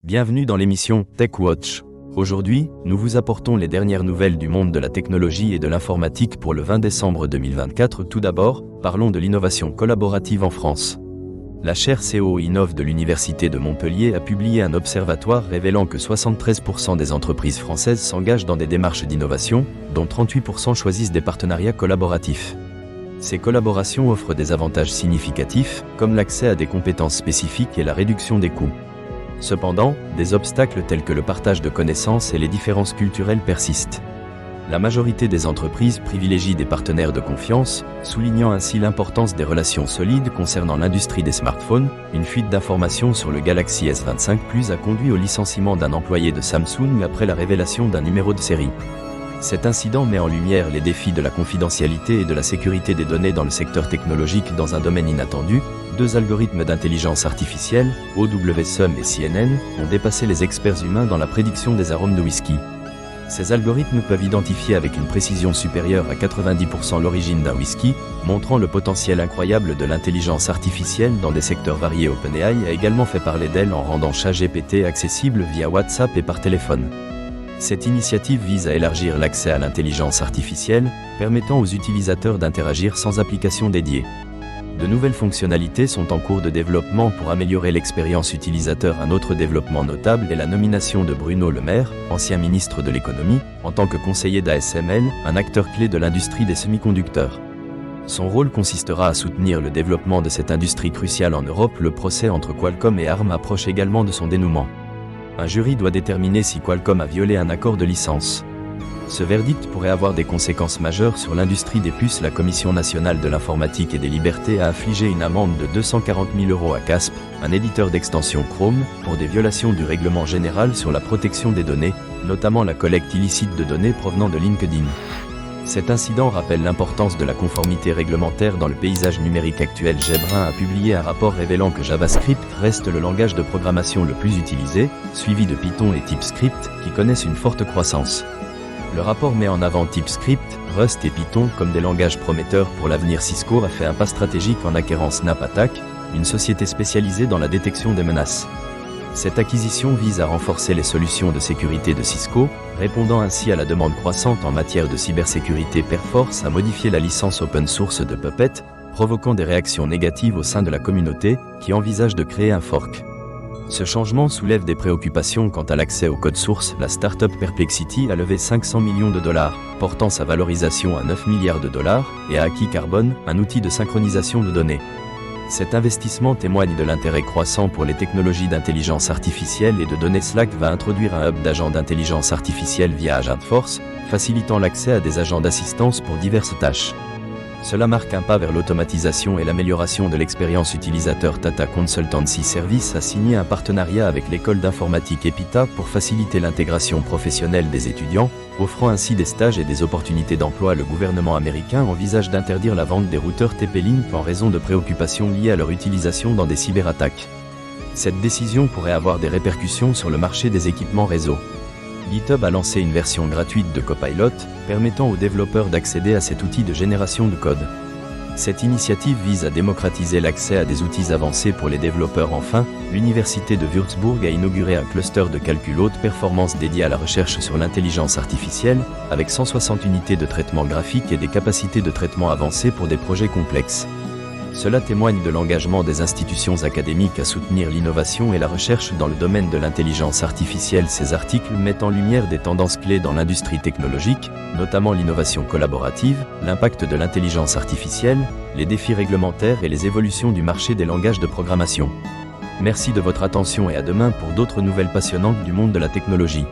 Bienvenue dans l'émission Tech Watch. Aujourd'hui, nous vous apportons les dernières nouvelles du monde de la technologie et de l'informatique pour le 20 décembre 2024. Tout d'abord, parlons de l'innovation collaborative en France. La chaire CO Innov de l'Université de Montpellier a publié un observatoire révélant que 73% des entreprises françaises s'engagent dans des démarches d'innovation, dont 38% choisissent des partenariats collaboratifs. Ces collaborations offrent des avantages significatifs, comme l'accès à des compétences spécifiques et la réduction des coûts. Cependant, des obstacles tels que le partage de connaissances et les différences culturelles persistent. La majorité des entreprises privilégient des partenaires de confiance, soulignant ainsi l'importance des relations solides concernant l'industrie des smartphones. Une fuite d'informations sur le Galaxy S25 Plus a conduit au licenciement d'un employé de Samsung après la révélation d'un numéro de série. Cet incident met en lumière les défis de la confidentialité et de la sécurité des données dans le secteur technologique dans un domaine inattendu. Deux algorithmes d'intelligence artificielle, OWSUM et CNN, ont dépassé les experts humains dans la prédiction des arômes de whisky. Ces algorithmes peuvent identifier avec une précision supérieure à 90% l'origine d'un whisky, montrant le potentiel incroyable de l'intelligence artificielle dans des secteurs variés. OpenAI a également fait parler d'elle en rendant ChatGPT accessible via WhatsApp et par téléphone. Cette initiative vise à élargir l'accès à l'intelligence artificielle, permettant aux utilisateurs d'interagir sans application dédiée. De nouvelles fonctionnalités sont en cours de développement pour améliorer l'expérience utilisateur. Un autre développement notable est la nomination de Bruno Le Maire, ancien ministre de l'économie, en tant que conseiller d'ASML, un acteur clé de l'industrie des semi-conducteurs. Son rôle consistera à soutenir le développement de cette industrie cruciale en Europe. Le procès entre Qualcomm et ARM approche également de son dénouement. Un jury doit déterminer si Qualcomm a violé un accord de licence. Ce verdict pourrait avoir des conséquences majeures sur l'industrie des puces. La Commission nationale de l'informatique et des libertés a affligé une amende de 240 000 € à Casp, un éditeur d'extension Chrome, pour des violations du règlement général sur la protection des données, notamment la collecte illicite de données provenant de LinkedIn. Cet incident rappelle l'importance de la conformité réglementaire dans le paysage numérique actuel. Gebrin a publié un rapport révélant que JavaScript reste le langage de programmation le plus utilisé, suivi de Python et TypeScript, qui connaissent une forte croissance. Le rapport met en avant TypeScript, Rust et Python comme des langages prometteurs pour l'avenir. Cisco a fait un pas stratégique en acquérant SnapAttack, une société spécialisée dans la détection des menaces. Cette acquisition vise à renforcer les solutions de sécurité de Cisco, répondant ainsi à la demande croissante en matière de cybersécurité. Perforce a modifié la licence open source de Puppet, provoquant des réactions négatives au sein de la communauté, qui envisage de créer un fork. Ce changement soulève des préoccupations quant à l'accès au code source. La start-up Perplexity a levé 500 millions de dollars, portant sa valorisation à 9 milliards de dollars, et a acquis Carbon, un outil de synchronisation de données. Cet investissement témoigne de l'intérêt croissant pour les technologies d'intelligence artificielle et de données. Slack va introduire un hub d'agents d'intelligence artificielle via Agentforce, facilitant l'accès à des agents d'assistance pour diverses tâches. Cela marque un pas vers l'automatisation et l'amélioration de l'expérience utilisateur. Tata Consultancy Service a signé un partenariat avec l'école d'informatique EPITA pour faciliter l'intégration professionnelle des étudiants, offrant ainsi des stages et des opportunités d'emploi. Le gouvernement américain envisage d'interdire la vente des routeurs TP-Link en raison de préoccupations liées à leur utilisation dans des cyberattaques. Cette décision pourrait avoir des répercussions sur le marché des équipements réseau. GitHub a lancé une version gratuite de Copilot, permettant aux développeurs d'accéder à cet outil de génération de code. Cette initiative vise à démocratiser l'accès à des outils avancés pour les développeurs. Enfin, l'Université de Würzburg a inauguré un cluster de calcul haute performance dédié à la recherche sur l'intelligence artificielle, avec 160 unités de traitement graphique et des capacités de traitement avancées pour des projets complexes. Cela témoigne de l'engagement des institutions académiques à soutenir l'innovation et la recherche dans le domaine de l'intelligence artificielle. Ces articles mettent en lumière des tendances clés dans l'industrie technologique, notamment l'innovation collaborative, l'impact de l'intelligence artificielle, les défis réglementaires et les évolutions du marché des langages de programmation. Merci de votre attention et à demain pour d'autres nouvelles passionnantes du monde de la technologie.